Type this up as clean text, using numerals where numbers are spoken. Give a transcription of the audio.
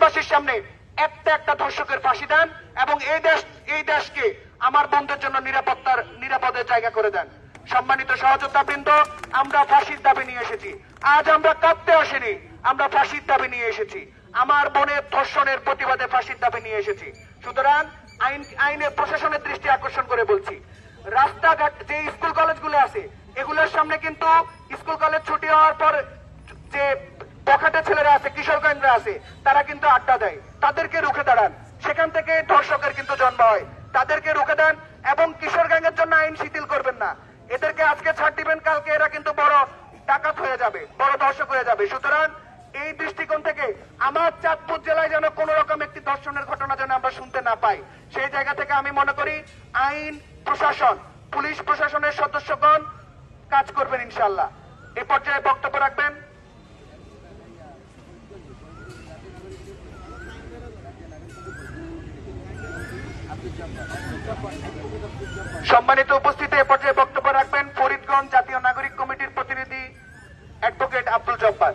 দেশবাসীর সামনে একটা একটা ধর্ষকের ফাঁসি দেন এবং এই দেশকে আমার বন্ধুদের জন্য নিরাপদের জায়গা করে দেন। সম্মানিত সহযোদ্ধাবৃন্দ, আমরা ফাঁসির দাবি নিয়ে এসেছি। আজ আমরা কাঁদতে আসিনি, আমরা ফাঁসির দাবি নিয়ে এসেছি। আমার বোনের ধর্ষণের প্রতিবাদে ফাঁসির দাবি নিয়ে এসেছি। সুতরাং আইনের প্রশাসনের দৃষ্টি আকর্ষণ করে বলছি, রাস্তাঘাট যে স্কুল কলেজগুলো আছে এগুলোর সামনে কিন্তু স্কুল কলেজ ছুটি হওয়ার পর যে বখাটে ছেলেরা আছে, কিশোর গ্যাংরা আছে, তারা কিন্তু আড্ডা দেয়। তাদেরকে রুখে দাঁড়ান, সেখান থেকে ধর্ষকের কিন্তু জন্ম হয়। তাদেরকে রুখে দেন এবং কিশোর গ্যাংয়ের জন্য আইন শিথিল করবেন না। এদেরকে আজকে ছাড় দিবেন, কালকে এরা কিন্তু বড় ডাকাত হয়ে যাবে, বড় ধর্ষক হয়ে যাবে। সুতরাং এই দৃষ্টিকোণ থেকে আমার চাঁদপুর জেলায় যেন কোন রকম একটি ধর্ষণের ঘটনা যেন আমরা শুনতে না পাই, সেই জায়গা থেকে আমি মনে করি আইন প্রশাসন, পুলিশ প্রশাসনের সদস্যগণ কাজ করবেন ইনশাআল্লাহ। এ পর্যায়ে বক্তব্য রাখবেন সম্মানিত উপস্থিতি, এ পর্যায়ে বক্তব্য রাখবেন ফরিদগঞ্জ জাতীয় নাগরিক কমিটির প্রতিনিধি অ্যাডভোকেট আব্দুল জব্বার।